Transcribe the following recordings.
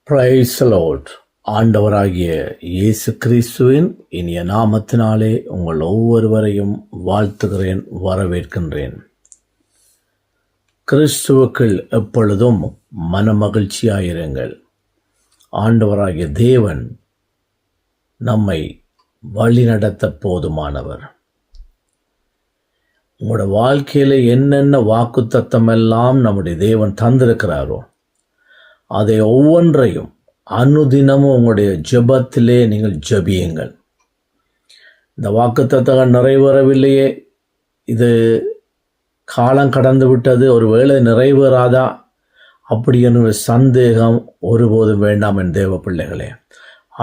Praise the Lord. ஆண்டவராகிய இயேசு கிறிஸ்துவின் இனிய நாமத்தினாலே உங்கள் ஒவ்வொருவரையும் வாழ்த்துகிறேன், வரவேற்கின்றேன். கிறிஸ்துவுக்குள் எப்பொழுதும் மனமகிழ்ச்சியாயிருங்கள். ஆண்டவராகிய தேவன் நம்மை வழிநடத்த போதுமானவர். உங்களோட வாழ்க்கையில் என்னென்ன வாக்குத்தத்தம் எல்லாம் நம்முடைய தேவன் தந்திருக்கிறாரோ அதை ஒவ்வொன்றையும் அனுதினமும் உங்களுடைய ஜெபத்திலே நீங்கள் ஜெபியுங்கள். இந்த வாக்குத்தத்தங்கள் நிறைவேறவில்லையே, இது காலம் கடந்து விட்டது, ஒரு வேளை நிறைவேறாதா அப்படி என்ற சந்தேகம் ஒருபோதும் வேண்டாம் என் தேவ பிள்ளைகளே.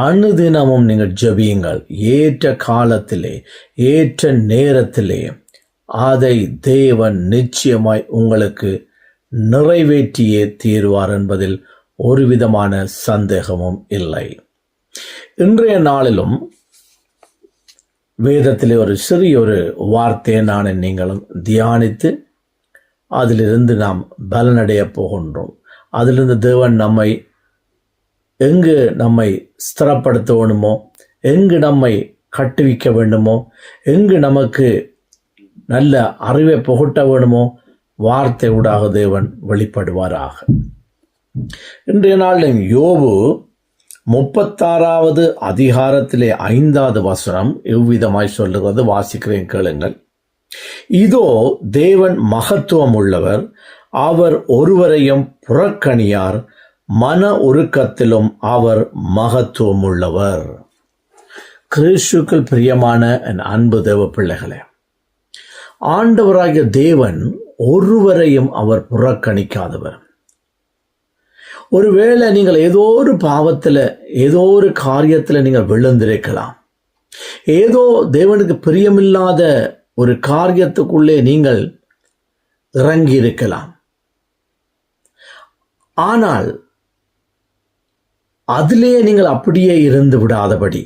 அனுதினமும் நீங்கள் ஜெபியுங்கள். ஏற்ற காலத்திலே ஏற்ற நேரத்திலே அதை தேவன் நிச்சயமாய் உங்களுக்கு நிறைவேற்றியே தீர்வார் என்பதில் ஒரு விதமான சந்தேகமும் இல்லை. இன்றைய நாளிலும் வேதத்திலே ஒரு சிறிய ஒரு வார்த்தையை நான் நீங்களும் தியானித்து அதிலிருந்து நாம் பலனடைய போகின்றோம். அதிலிருந்து தேவன் நம்மை எங்கு நம்மை ஸ்திரப்படுத்த வேண்டுமோ, எங்கு நம்மை கட்டுவிக்க வேண்டுமோ, எங்கு நமக்கு நல்ல அறிவை புகட்ட வேண்டுமோ வார்த்தை ஊடாக தேவன் வெளிப்படுவாராக. இன்றைய நாளில் யோபு 36வது அதிகாரத்திலே 5வது வசனம் இவ்விதமாய் சொல்லுகிறது. வாசிக்கிறேன், கேளுங்கள். இதோ தேவன் மகத்துவம் உள்ளவர், அவர் ஒருவரையும் புறக்கணியார், மன உருக்கத்திலும் அவர் மகத்துவம் உள்ளவர். கிறிஸ்துவுக்குள் பிரியமான என் அன்பு தேவ பிள்ளைகளே, ஆண்டவராகிய தேவன் ஒருவரையும் அவர் புறக்கணிக்காதவர். ஒருவேளை நீங்கள் ஏதோ ஒரு பாவத்தில் ஏதோ ஒரு காரியத்தில் நீங்கள் விழுந்திருக்கலாம், ஏதோ தேவனுக்கு பிரியமில்லாத ஒரு காரியத்துக்குள்ளே நீங்கள் இறங்கி இருக்கலாம். ஆனால் அதிலே நீங்கள் அப்படியே இருந்து விடாதபடி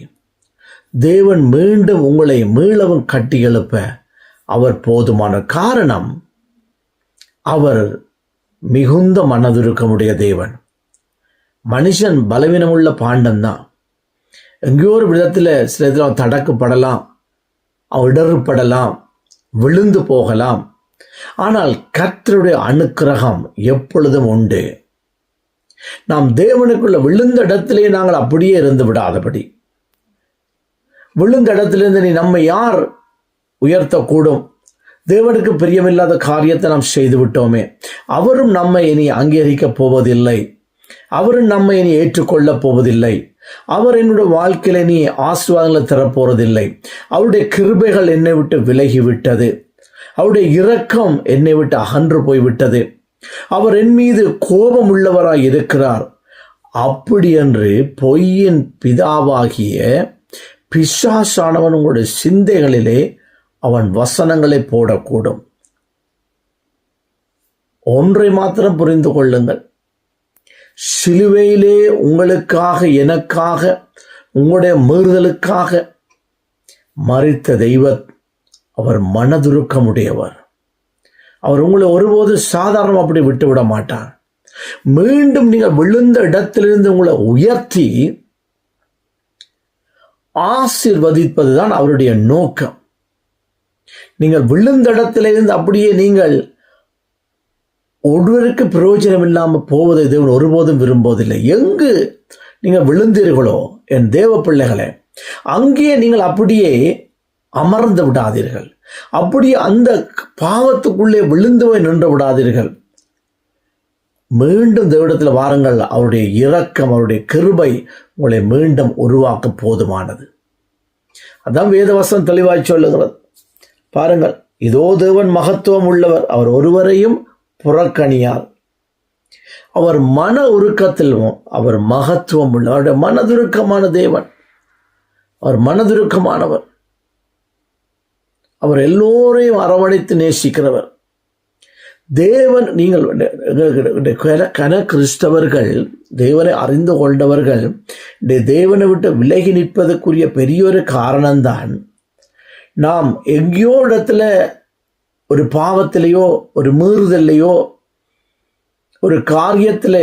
தேவன் மீண்டும் உங்களை மீளவும் கட்டி எழுப்ப அவர் போதுமான. காரணம், அவர் மிகுந்த மனதுருக்கமுடைய தேவன். மனுஷன் பலவீனமுள்ள பாண்டம்தான். எங்கேயோ ஒரு விதத்தில் சில இதில் தடக்கப்படலாம், இடறுபடலாம், விழுந்து போகலாம். ஆனால் கர்த்தருடைய அனுக்கிரகம் எப்பொழுதும் உண்டு. நாம் தேவனுக்குள்ள விழுந்த இடத்திலே நாங்கள் அப்படியே இருந்து விடாதபடி, விழுந்த இடத்திலிருந்து நீ நம்மை யார் உயர்த்தக்கூடும்? தேவனுக்கு பிரியமில்லாத காரியத்தை நாம் செய்து விட்டோமே, அவரும் நம்மை இனி அங்கீகரிக்கப் போவதில்லை, அவரும் நம்மை இனி ஏற்றுக்கொள்ளப் போவதில்லை, அவர் என்னுடைய வாழ்க்கையில நீ ஆசீர்வாதங்களை தரப்போறதில்லை, அவருடைய கிருபைகள் என்னை விட்டு விலகிவிட்டது, அவருடைய இரக்கம் என்னை விட்டு அகன்று போய்விட்டது, அவர் என் மீது கோபம் உள்ளவராய் இருக்கிறார். அப்படி என்று பொய்யின் பிதாவாகிய பிசாசானவன் உங்களுடைய சிந்தைகளிலே அவன் வசனங்களை போடக்கூடும். ஒன்றை மாத்திரம் புரிந்து கொள்ளுங்கள், சிலுவையிலே உங்களுக்காக, எனக்காக, உங்களுடைய மீறுதலுக்காக மரித்த தெய்வம் அவர் மனதுருக்கமுடையவர். அவர் உங்களை ஒருபோது சாதாரணம் அப்படி விட்டுவிட மாட்டார். மீண்டும் நீங்கள் விழுந்த இடத்திலிருந்து உங்களை உயர்த்தி ஆசீர்வதிப்பதுதான் அவருடைய நோக்கம். நீங்கள் விழுந்த இடத்திலிருந்து அப்படியே நீங்கள் ஒருவருக்கு பிரயோஜனம் இல்லாமல் போவதை தேவன் ஒருபோதும் விரும்புவதில்லை. எங்கு நீங்கள் விழுந்தீர்களோ என் தேவ பிள்ளைகளே, அங்கே நீங்கள் அப்படியே அமர்ந்து விடாதீர்கள், அப்படியே அந்த பாவத்துக்குள்ளே விழுந்து போய் நின்று விடாதீர்கள். மீண்டும் தேவனிடத்தில் வாருங்கள். அவருடைய இரக்கம், அவருடைய கிருபை உங்களை மீண்டும் உருவாக்க போதுமானது. அதான் வேதவசனம் தெளிவாய் சொல்லுகிறது. பாருங்கள், இதோ தேவன் மகத்துவம் உள்ளவர், அவர் ஒருவரையும் புறக்கணியார், அவர் மன உருக்கத்திலும் அவர் மகத்துவம் உள்ளவர். அவருடைய மனதுருக்கமான தேவன், அவர் மனதுருக்கமானவர், அவர் எல்லோரையும் அரவணைத்து நேசிக்கிறவர் தேவன். நீங்கள் கிறிஸ்தவர்கள், தேவனை அறிந்து கொண்டவர்கள் தேவனை விட்டு விலகி நிற்பதற்குரிய பெரிய ஒரு காரணம்தான், நாம் எங்கேயோ இடத்துல ஒரு பாவத்திலேயோ ஒரு மீறுதல்லையோ ஒரு காரியத்தில்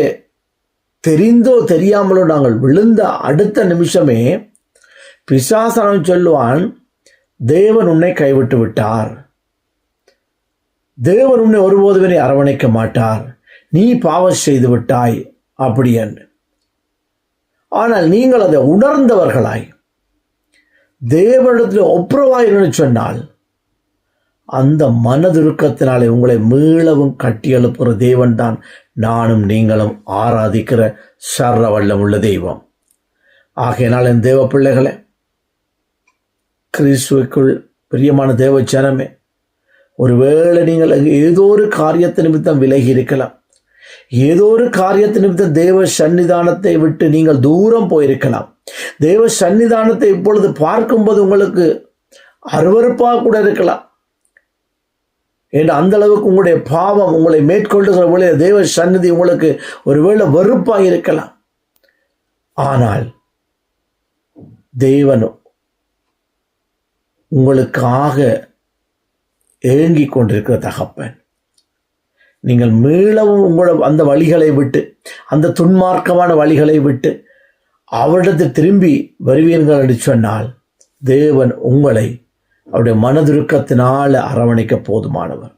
தெரிந்தோ தெரியாமலோ நாங்கள் விழுந்த அடுத்த நிமிஷமே பிசாசனம் சொல்லுவான், தேவன் உன்னை கைவிட்டு விட்டார், தேவன் உன்னை ஒருபோதுமே அரவணைக்க மாட்டார், நீ பாவம் செய்து விட்டாய் அப்படி என்று. ஆனால் நீங்கள் அதை உணர்ந்தவர்களாய் தேவனிடத்தில் ஒப்புரவாயிருந்து சொன்னால் அந்த மனதுருக்கத்தினாலே உங்களை மீளவும் கட்டி எழுப்புகிற தேவன் தான் நானும் நீங்களும் ஆராதிக்கிற சர்வ வல்லம் உள்ள தெய்வம். ஆகையினால் என் தேவ பிள்ளைகளே, கிறிஸ்துவுக்குள் பிரியமான தேவ ஜனமே, ஒருவேளை நீங்கள் ஏதோ ஒரு காரியத்தை நிமித்தம் விலகி இருக்கலாம், ஏதோ ஒரு காரியத்தை நிமித்தம் தேவ சன்னிதானத்தை விட்டு நீங்கள் தூரம் போயிருக்கலாம். தேவ சன்னிதானத்தை இப்பொழுது பார்க்கும்போது உங்களுக்கு அருவருப்பாக கூட இருக்கலாம். என்று அந்த அளவுக்கு உங்களுடைய பாவம் உங்களை மேற்கொள்ளுகிற பொழுது தேவ சந்நிதி உங்களுக்கு ஒருவேளை வெறுப்பாக இருக்கலாம். ஆனால் தேவன் உங்களுக்காக ஏங்கிக் கொண்டிருக்கிற தகப்பன். நீங்கள் மீளவும் உங்களோட அந்த வழிகளை விட்டு, அந்த துன்மார்க்கமான வழிகளை விட்டு அவரிடத்தில் திரும்பி வருவீர்கள் என்று சொன்னால் தேவன் உங்களை அவருடைய மனதுருக்கத்தினால அரவணைக்க போதுமானவர்.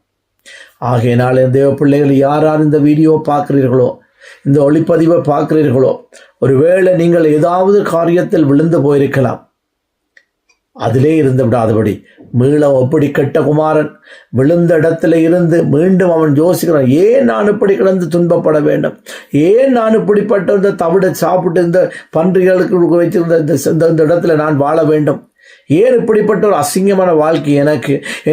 ஆகையினால தேவ பிள்ளைகள், யார் இந்த வீடியோ பார்க்கிறீர்களோ, இந்த ஒளிப்பதிவை பார்க்கிறீர்களோ, ஒருவேளை நீங்கள் ஏதாவது காரியத்தில் விழுந்து போயிருக்கலாம். அதிலே இருந்து விடாதபடி மீளம் எப்படி கெட்ட குமாரன் விழுந்த இடத்துல இருந்து மீண்டும் அவன் யோசிக்கிறான், ஏன் நான் இப்படி கிடந்து துன்பப்பட வேண்டும், ஏன் நான் இப்படிப்பட்ட இந்த தவிட சாப்பிட்டு இந்த பன்றிகளுக்கு வச்சிருந்த இந்த இடத்துல நான் வாழ வேண்டும், ஏன் இப்படிப்பட்ட ஒரு அசிங்கமான வாழ்க்கை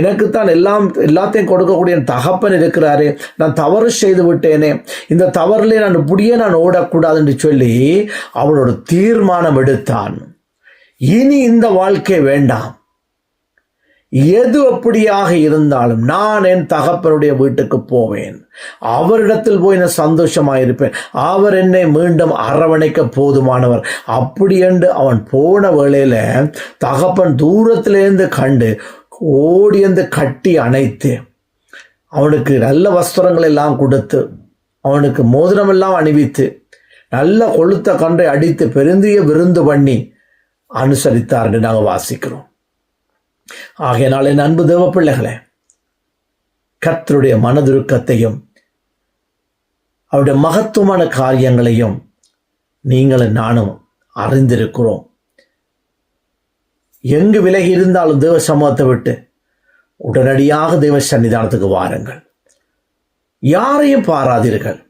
எனக்குத்தான் எல்லாத்தையும் கொடுக்கக்கூடிய தகப்பன் இருக்கிறாரே, நான் தவறு செய்து விட்டேனே, இந்த தவறிலே நான் இப்படியே நான் ஓடக்கூடாது என்று சொல்லி அவனோட தீர்மானம் எடுத்தான். இனி இந்த வாழ்க்கை வேண்டாம், எது அப்படியாக இருந்தாலும் நான் என் தகப்பனுடைய வீட்டுக்கு போவேன், அவரிடத்தில் போய் நான் சந்தோஷமாயிருப்பேன், அவர் என்னை மீண்டும் அரவணைக்க போதுமானவர் அப்படி என்று அவன் போன வேளையில தகப்பன் தூரத்திலிருந்து கண்டு ஓடியந்து கட்டி அணைத்து அவனுக்கு நல்ல வஸ்திரங்கள் எல்லாம் கொடுத்து அவனுக்கு மோதிரமெல்லாம் அணிவித்து நல்ல கொளுத்த கன்றை அடித்து பெருந்திய விருந்து பண்ணி அனுசரித்தார் என்று நாங்கள் வாசிக்கிறோம். ஆகையினாலே அன்பு தேவ பிள்ளைகளே, கர்த்தருடைய மனதுருக்கத்தையும் அவருடைய மகத்துவமான காரியங்களையும் நீங்களும் நானும் அறிந்திருக்கிறோம். எங்கு விலகி இருந்தாலும் தேவ சமூகத்தை விட்டு உடனடியாக தேவ சன்னிதானத்துக்கு வாருங்கள். யாரையும் பாராதீர்கள்,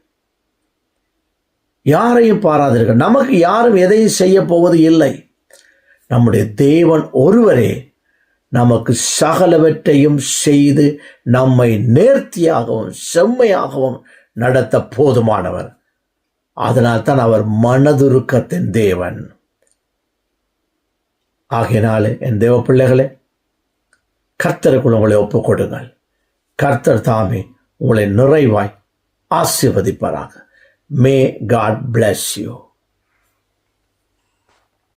யாரையும் பாராதீர்கள். நமக்கு யாரும் எதையும் செய்ய போவது இல்லை. நம்முடைய தேவன் ஒருவரே நமக்கு சகலவற்றையும் செய்து நம்மை நேர்த்தியாகவும் செம்மையாகவும் நடத்த போதுமானவர். அதனால் தான் அவர் மனதுருக்கத்தின் தேவன். ஆகையினாலே என் தேவ பிள்ளைகளே, கர்த்தருக்குள் உங்களை ஒப்புக் கொடுங்கள். கர்த்தர் தாமே உங்களை நிறைவாய் ஆசீர்வதிப்பாராக. May God bless you.